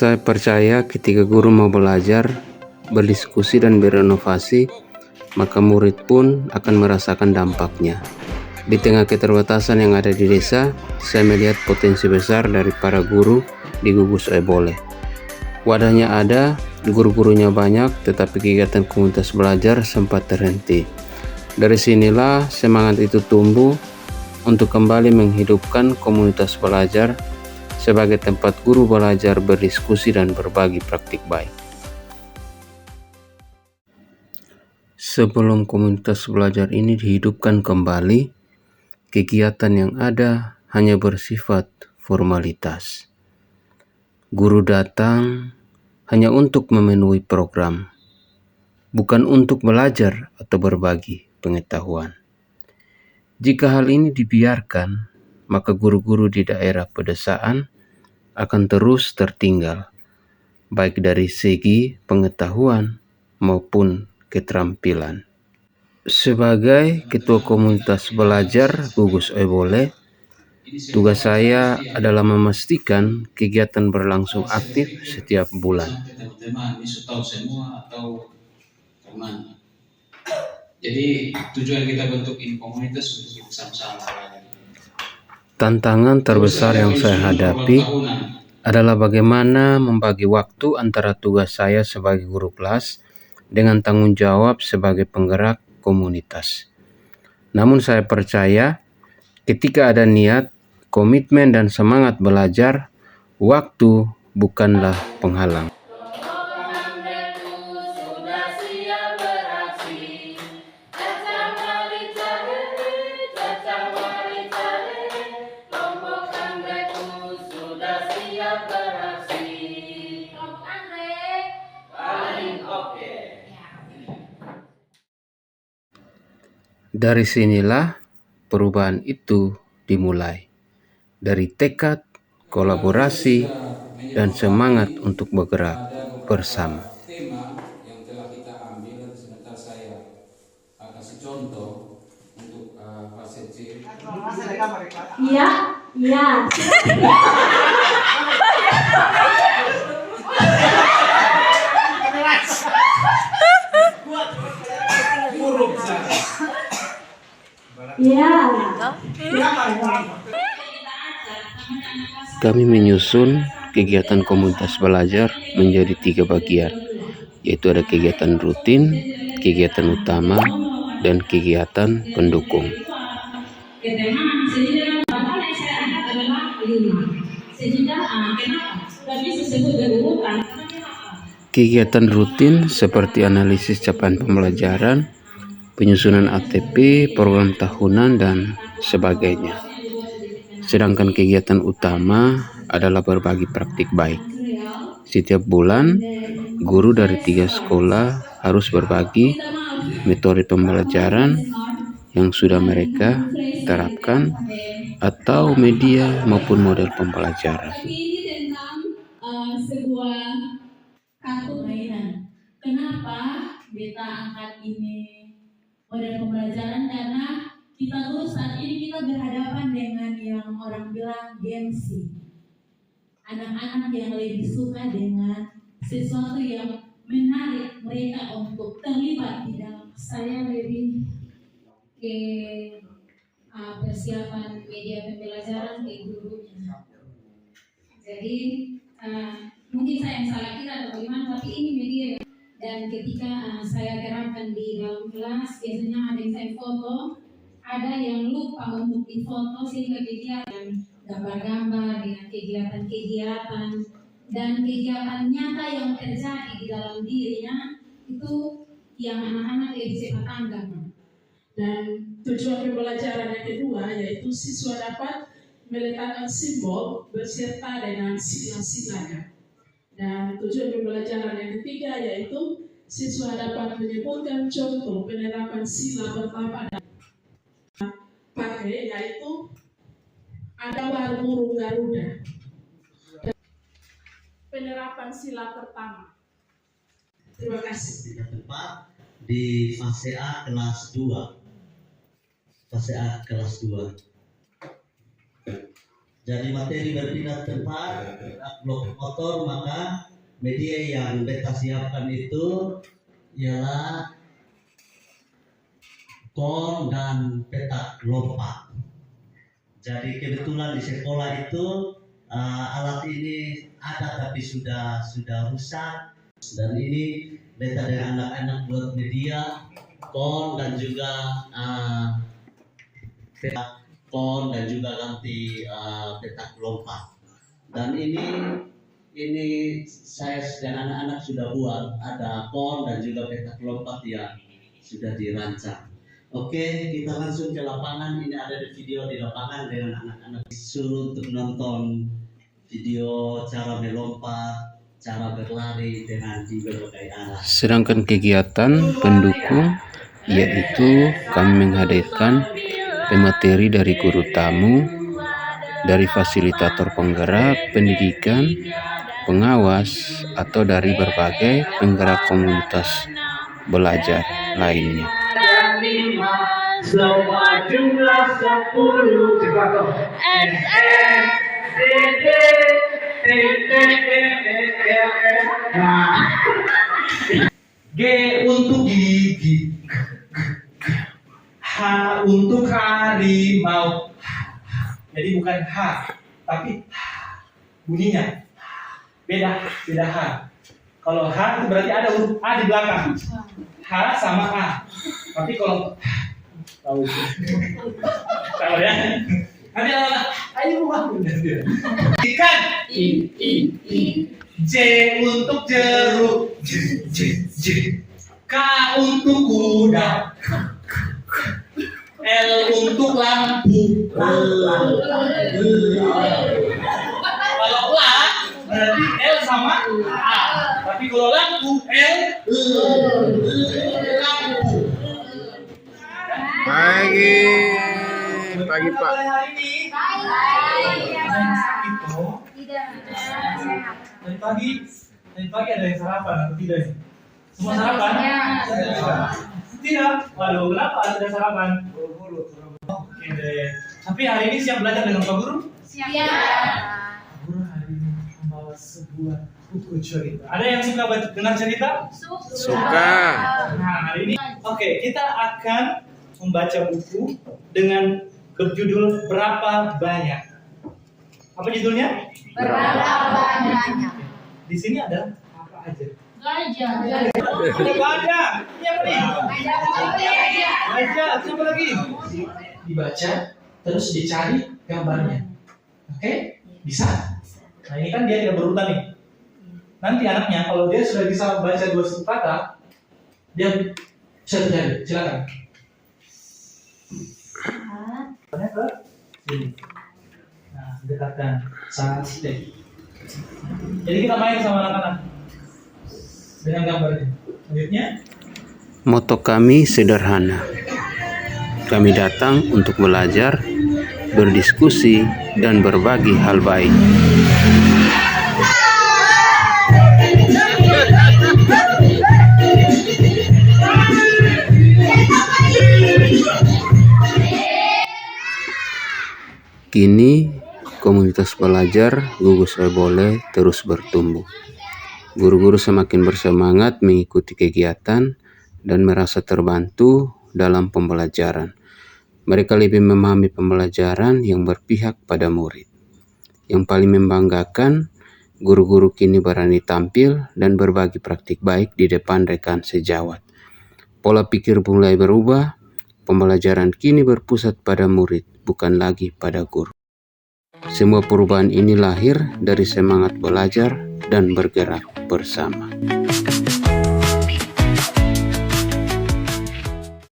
Saya percaya ketika guru mau belajar, berdiskusi dan berinovasi, maka murid pun akan merasakan dampaknya. Di tengah keterbatasan yang ada di desa, saya melihat potensi besar dari para guru di Gugus Ebole. Wadahnya ada, guru-gurunya banyak, tetapi kegiatan komunitas belajar sempat terhenti. Dari sinilah semangat itu tumbuh untuk kembali menghidupkan komunitas belajar sebagai tempat guru belajar, berdiskusi, dan berbagi praktik baik. Sebelum komunitas belajar ini dihidupkan kembali, kegiatan yang ada hanya bersifat formalitas. Guru datang hanya untuk memenuhi program, bukan untuk belajar atau berbagi pengetahuan. Jika hal ini dibiarkan, maka guru-guru di daerah pedesaan akan terus tertinggal, baik dari segi pengetahuan maupun keterampilan. Sebagai ketua komunitas belajar Gugus Ebole, tugas saya adalah memastikan kegiatan berlangsung aktif setiap bulan. Jadi tujuan kita bentuk ini komunitas untuk kita sama-sama. Tantangan terbesar yang saya hadapi adalah bagaimana membagi waktu antara tugas saya sebagai guru kelas dengan tanggung jawab sebagai penggerak komunitas. Namun saya percaya ketika ada niat, komitmen, dan semangat belajar, waktu bukanlah penghalang. Dari sinilah perubahan itu dimulai, dari tekad, kolaborasi, dan semangat untuk bergerak bersama. Tema yang telah kita ambil, nanti sebentar saya kasih contoh untuk fase C. Iya. Kami menyusun kegiatan komunitas belajar menjadi 3 bagian, yaitu ada kegiatan rutin, kegiatan utama, dan kegiatan pendukung. Kegiatan rutin seperti analisis capaian pembelajaran, penyusunan ATP, program tahunan, dan sebagainya. Sedangkan kegiatan utama adalah berbagi praktik baik. Setiap bulan, guru dari 3 sekolah harus berbagi metode pembelajaran yang sudah mereka terapkan atau media maupun model pembelajaran. Ini tentang sebuah kartu mainan. Kenapa beta angkat ini model pembelajaran? Karena kita tuh saat ini kita berhadapan dengan yang orang bilang gengsi. Anak-anak yang lebih suka dengan sesuatu yang menarik mereka untuk terlibat di dalam. Saya lebih ke persiapan media pembelajaran ke gurunya. Jadi mungkin saya yang salah kira atau bagaimana, tapi ini media. Dan ketika saya terapkan di dalam kelas, biasanya ada yang saya foto, ada yang lupa untuk difoto, sehingga kegiatan gambar-gambar dengan kegiatan-kegiatan dan kegiatan nyata yang terjadi di dalam dirinya itu yang anak-anak lebih cepat tanggap. Dan tujuan pembelajaran yang kedua yaitu siswa dapat meletakkan simbol beserta dengan sila-silanya. Dan tujuan pembelajaran yang ketiga yaitu siswa dapat menyebutkan contoh penerapan sila pertama dan pakai, yaitu ada burung Garuda. Penerapan sila pertama. Terima kasih. Tidak tepat di fase A kelas 2. Fase A kelas 2. Jadi materi berpindah tempat, blok motor, maka media yang beta siapkan itu ialah kon dan petak lompat. Jadi kebetulan di sekolah itu alat ini ada tapi sudah rusak, dan ini beta dengan anak-anak buat media kon dan juga petak kon dan juga ganti petak lompat. Dan ini saya dan anak-anak sudah buat, ada kon dan juga petak lompat yang sudah dirancang. Oke, kita langsung ke lapangan. Ini ada video di lapangan dengan anak-anak. Disuruh untuk nonton video cara melompat, cara berlari dengan di berbagai arah. Sedangkan kegiatan pendukung yaitu kami menghadirkan pemateri dari guru tamu, dari fasilitator penggerak pendidikan, pengawas, atau dari berbagai penggerak komunitas belajar lainnya. Semua jumlah 10 G untuk gigi, H untuk harimau. Jadi bukan H, tapi bunyinya beda H. Kalau H itu berarti ada huruf A di belakang. H sama A. Tapi kalau tahu ya. Nanti ayo rumah ikan. I. J untuk jeruk. J. K untuk kuda. L untuk lampu. Kalau la berarti L sama A. Tapi kalau lampu L lampu. Pagi Pak. Hari ini sakit toh? Dari pagi ada yang sarapan atau tidak sih? Semua sarapan? Tidak. Waduh, kenapa ada sarapan? Oke deh. Tapi hari ini siap belajar dengan Pak Guru? Siap. Pak Guru hari ini membawa sebuah buku cerita. Ada yang suka dengar cerita? Suka. Nah, hari ini kita akan membaca buku dengan berjudul Berapa Banyak. Apa judulnya? Berapa banyak? Di sini ada apa aja? Gajah. Ada banyak. Ini apa nih? Gajah. Siapa lagi? Dibaca, terus dicari gambarnya. Oke? Bisa? Nah, ini kan dia tidak berurutan nih. Nanti anaknya kalau dia sudah bisa baca 2 suku kata, dia bisa terjadi. Silakan. Ke sini. Nah, dekatkan sangat sedih. Jadi kita main sama anak-anak dengan gambarnya. Selanjutnya, Moto kami sederhana. Kami datang untuk belajar, berdiskusi, dan berbagi hal baik. Kini, komunitas pelajar Gugus Rebole terus bertumbuh. Guru-guru semakin bersemangat mengikuti kegiatan dan merasa terbantu dalam pembelajaran. Mereka lebih memahami pembelajaran yang berpihak pada murid. Yang paling membanggakan, guru-guru kini berani tampil dan berbagi praktik baik di depan rekan sejawat. Pola pikir mulai berubah, pembelajaran kini berpusat pada murid, bukan lagi pada guru. Semua perubahan ini lahir dari semangat belajar dan bergerak bersama.